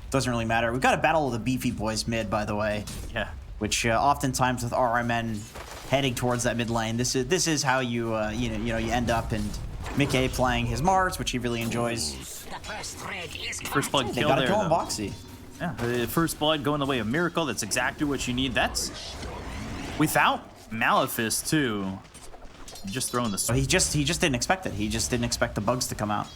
doesn't really matter. We've got a battle of the beefy boys mid, by the way. Yeah. Which oftentimes with RMN heading towards that mid lane, this is how you you end up, and Mickey playing his Mars, which he really enjoys. First blood They kill got a there, kill on though. Boxy. Yeah, the first blood going the way of Miracle. That's exactly what you need. That's without Maleficent too. Just throwing the. He just didn't expect it. He just didn't expect the bugs to come out.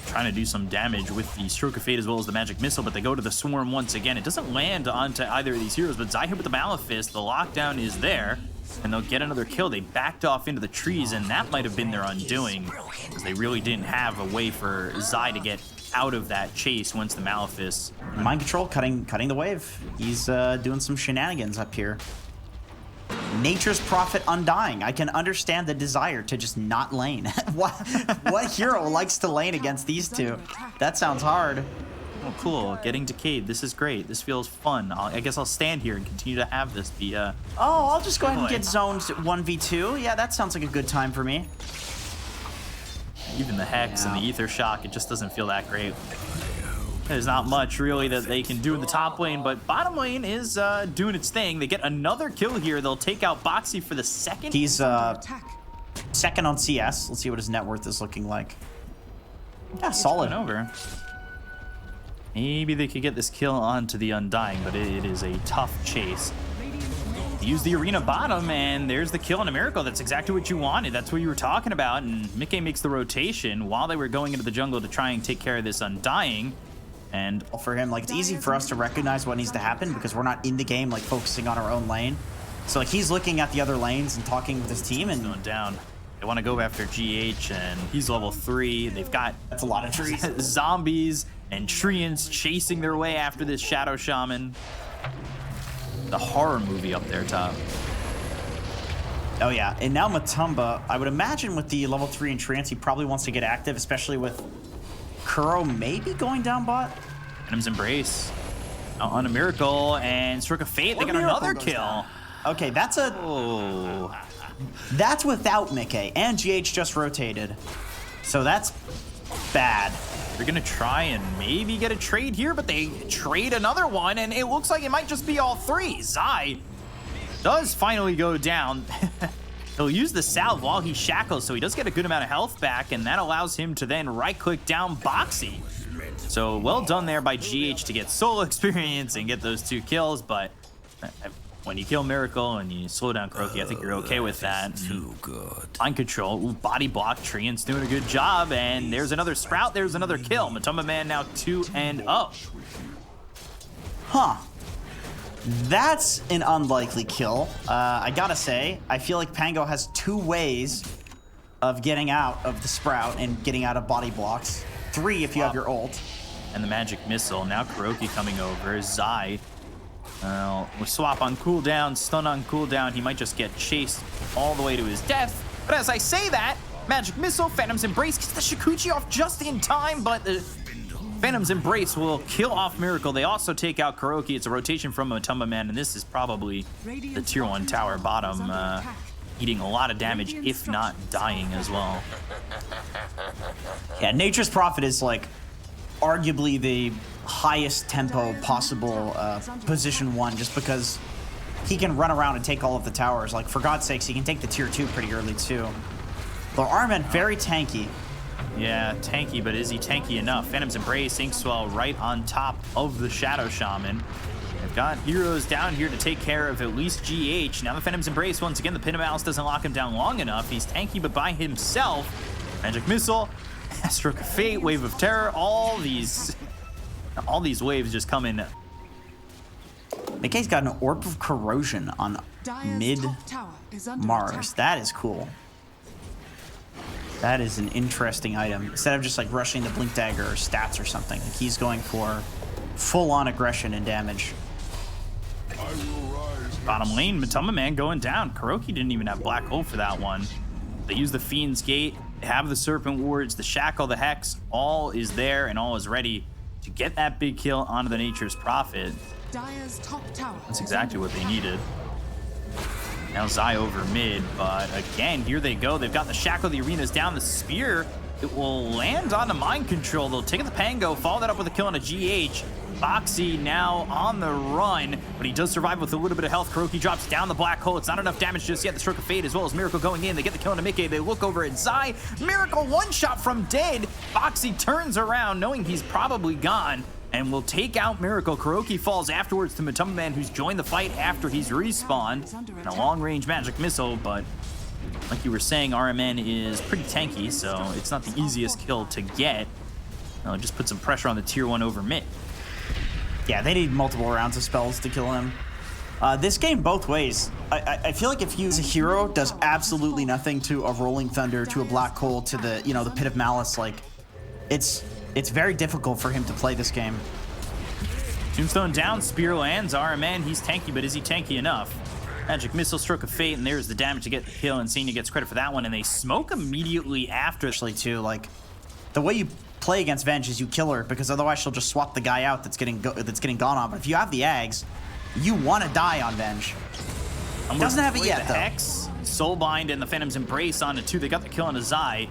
Trying to do some damage with the Stroke of Fate as well as the Magic Missile, but they go to the Swarm once again. It doesn't land onto either of these heroes, but Zai hit with the Maleficent. The lockdown is there, and they'll get another kill. They backed off into the trees, and that might have been their undoing, because they really didn't have a way for Zai to get out of that chase once the Maleficent. Mind control, cutting the wave. He's doing some shenanigans up here. Nature's Prophet Undying. I can understand the desire to just not lane. what hero likes to lane against these two? That sounds hard. Oh, cool. Getting decayed. This is great. This feels fun. I guess I'll stand here and continue to have this be Oh, I'll just go ahead and get zoned 1v2. Yeah, that sounds like a good time for me. Even the Hex and the Ether Shock, it just doesn't feel that great. There's not much really that they can do in the top lane, but bottom lane is doing its thing. They get another kill here. They'll take out Boxy for the second. He's second on CS. Let's see what his net worth is looking like. Yeah, solid. Over. Maybe they could get this kill onto the Undying, but it is a tough chase. Use the arena bottom, and there's the kill on a Miracle. That's exactly what you wanted. That's what you were talking about, and Mickey makes the rotation while they were going into the jungle to try and take care of this Undying. And for him, like, it's easy for us to recognize what needs to happen because we're not in the game, like, focusing on our own lane. So, like, he's looking at the other lanes and talking with his team and going down. They want to go after GH, and he's level 3. They've got that's a lot of trees. Zombies and treants chasing their way after this Shadow Shaman. The horror movie up there top. Oh yeah, and now Matumba, I would imagine with the level 3 in Trance, he probably wants to get active, especially with Kuro maybe going down bot. Venom's Embrace on a Miracle, and Stroke of Fate. They got another kill. Okay, that's a... Oh. That's without Mickey, and GH just rotated. So that's bad. They're going to try and maybe get a trade here, but they trade another one, and it looks like it might just be all 3. Zai does finally go down. He'll use the salve while he shackles, so he does get a good amount of health back, and that allows him to then right-click down Boxy. So well done there by GH to get solo experience and get those 2 kills, but when you kill Miracle and you slow down Kuroki, I think you're okay with that. Too good. Mind control, body block, Treant's doing a good job, and there's another Sprout, there's another kill. Matumba Man now 2-0. Huh. That's an unlikely kill. I gotta say, I feel like Pango has 2 ways of getting out of the Sprout and getting out of body blocks. 3 if you have your ult. And the Magic Missile. Now Kuroki coming over. Zai with swap on cooldown, stun on cooldown. He might just get chased all the way to his death. But as I say that, Magic Missile, Phantom's Embrace gets the Shikuchi off just in time, but the Phantom's Embrace will kill off Miracle. They also take out Kuroki. It's a rotation from Matumba Man, and this is probably the tier 1 tower bottom, eating a lot of damage, if not dying as well. Yeah, Nature's Prophet is like arguably the highest tempo possible position 1, just because he can run around and take all of the towers. Like, for God's sakes, he can take the tier 2 pretty early too. Though Armen very tanky. Yeah, tanky, but is he tanky enough? Phantom's Embrace, Inkswell right on top of the Shadow Shaman. They've got heroes down here to take care of at least GH. Now the Phantom's Embrace, once again, the Pin of Malice doesn't lock him down long enough. He's tanky, but by himself. Magic Missile, Stroke of Fate, Wave of Terror, all these waves just come in. Mickey's got an Orb of Corrosion on mid Mars. That is cool. That is an interesting item. Instead of just like rushing the Blink Dagger or stats or something, like he's going for full-on aggression and damage. Bottom lane, Matumba Man going down. Kuroki didn't even have Black Hole for that one. They use the Fiend's Gate, they have the Serpent Wards, the Shackle, the Hex. All is there and all is ready to get that big kill onto the Nature's Prophet. That's exactly what they needed. Now Zai over mid, but again, here they go. They've got the Shackle, the Arena's down, the Spear It will land on the mind control. They'll take the Pango, follow that up with a kill on a GH. Boxy now on the run, but he does survive with a little bit of health. Kuroki drops down the black hole. It's not enough damage just yet. The Stroke of Fate as well as Miracle going in. They get the kill on Mickey. They look over at Zai. Miracle one shot from dead. Boxy turns around knowing he's probably gone and will take out Miracle. Kuroki falls afterwards to Matuma Man, who's joined the fight after he's respawned. And a long-range magic missile, but like you were saying, RMN is pretty tanky, so it's not the easiest kill to get. Just put some pressure on the tier 1 over mid. Yeah, they need multiple rounds of spells to kill him. This game both ways. I feel like if you as a hero does absolutely nothing to a Rolling Thunder, to a Black Hole, to the the Pit of Malice, like it's very difficult for him to play this game. Tombstone down, Spear lands. RMN, he's tanky, but is he tanky enough? Magic Missile, Stroke of Fate, and there's the damage to get the kill. Insania gets credit for that one, and they smoke immediately after. Actually, too, like the way you play against Venge is you kill her, because otherwise she'll just swap the guy out that's getting gone on. But if you have the Ags, you want to die on Venge. Doesn't have it yet, though. Hex, Soulbind, and the Phantom's Embrace on the 2. They got the kill on a Zai.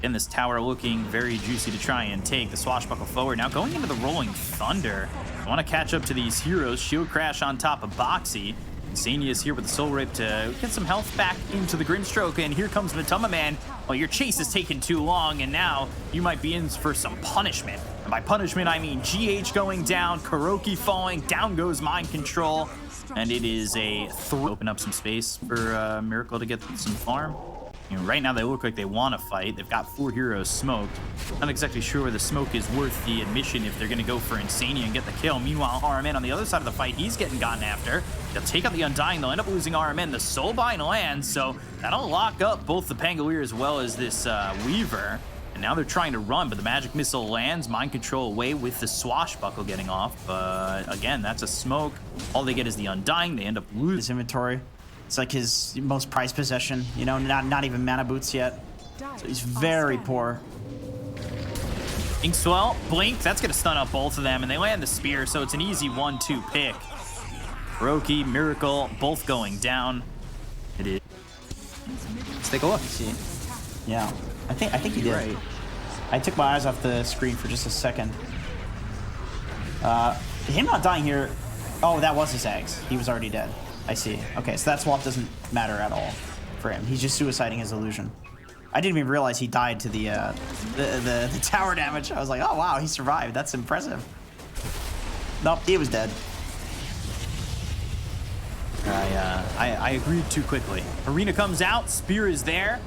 And this tower looking very juicy to try and take. The Swashbuckle forward. Now going into the Rolling Thunder. I want to catch up to these heroes. Shield Crash on top of Boxy. Insania is here with the Soul Rip to get some health back into the Grinstroke, and here comes Matuma Man. Well, your chase is taking too long, and now you might be in for some punishment. And by punishment, I mean GH going down, Kuroki falling, down goes Mind Control, and it is a open up some space for Miracle to get some farm. Right now they look like they want to fight. They've got 4 heroes smoked. Not exactly sure where the smoke is worth the admission if they're going to go for Insania and get the kill. Meanwhile, RMN on the other side of the fight, he's getting gotten after. They'll take out the Undying. They'll end up losing RMN. The Soulbind lands, so that'll lock up both the Pangolier as well as this Weaver. And now they're trying to run, but the Magic Missile lands. Mind Control away with the Swashbuckle getting off. But again, that's a smoke. All they get is the Undying. They end up losing his inventory. It's like his most prized possession, not even mana boots yet. So he's very poor. Inkswell, Blink, that's going to stun up both of them, and they land the Spear, so it's an easy 1-2 pick. Kuroki, Miracle, both going down. It is. Let's take a look. See. Yeah, I think he did. Right. I took my eyes off the screen for just a second. Him not dying here. Oh, that was his Ags. He was already dead. I see. Okay, so that swap doesn't matter at all for him. He's just suiciding his illusion. I didn't even realize he died to the tower damage. I was like, oh wow, he survived. That's impressive. Nope, he was dead. I agreed too quickly. Arena comes out, Spear is there.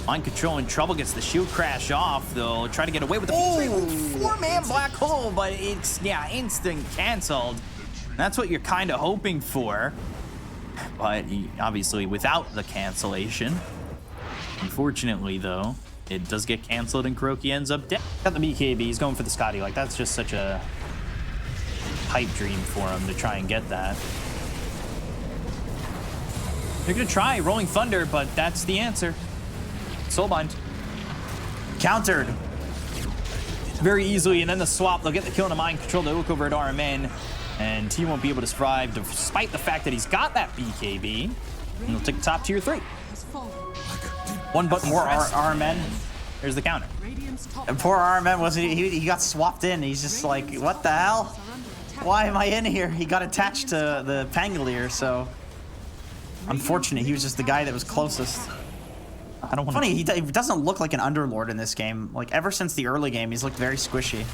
Mind Control in trouble, gets the Shield Crash off. They'll try to get away with the 4-man Black Hole, but it's, instant canceled. That's what you're kind of hoping for. But obviously without the cancellation. Unfortunately, though, it does get canceled and Kuroki ends up dead. Got the BKB, he's going for the Scotty. Like, that's just such a pipe dream for him to try and get that. They're going to try Rolling Thunder, but that's the answer. Soulbind. Countered. Very easily, and then the swap. They'll get the kill on the Mind Control. They look over at RMN. And he won't be able to survive despite the fact that he's got that BKB. And he'll take the top tier 3. One button more RMN. There's the counter. And poor RMN wasn't he got swapped in. He's just like, what the hell? Why am I in here? He got attached to the Pangolier, so unfortunate. He was just the guy that was closest. I don't want. Funny, he doesn't look like an Underlord in this game. Like ever since the early game, he's looked very squishy.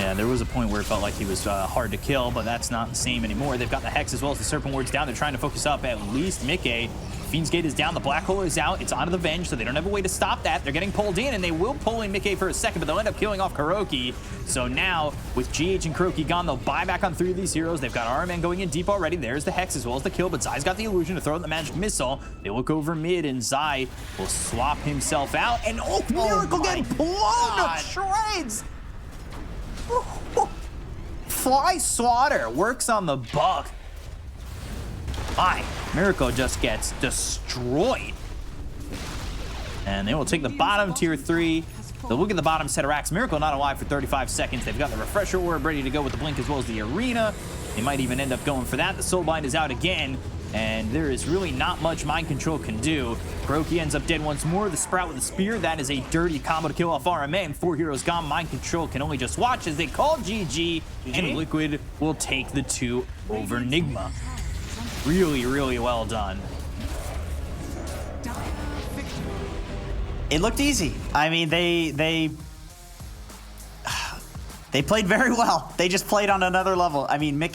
Yeah, there was a point where it felt like he was hard to kill, but that's not the same anymore. They've got the Hex as well as the Serpent Wards down. They're trying to focus up at least Mickey. Fiend's Gate is down. The Black Hole is out. It's onto the Venge, so they don't have a way to stop that. They're getting pulled in, and they will pull in Mickey for a second, but they'll end up killing off Kuroki. So now, with GH and Kuroki gone, they'll buy back on 3 of these heroes. They've got RMN going in deep already. There's the Hex as well as the kill, but Zai's got the illusion to throw out the Magic Missile. They look over mid, and Zai will swap himself out, and Miracle getting blown to shreds! Fly Swatter works on the Buck. Miracle just gets destroyed. And they will take the bottom tier 3. They'll look at the bottom set of racks. Miracle not alive for 35 seconds. They've got the Refresher Orb ready to go with the Blink as well as the Arena. They might even end up going for that. The Soulbind is out again. and there is really not much mind control can do. Kuroki ends up dead once more. The Sprout with a spear. That is a dirty combo to kill off RMA, and 4 heroes gone. Mind control can only just watch as they call GG, and Liquid will take the 2 over Nigma. Really, really well done. It looked easy. I mean, they played very well. They just played on another level. I mean, Mick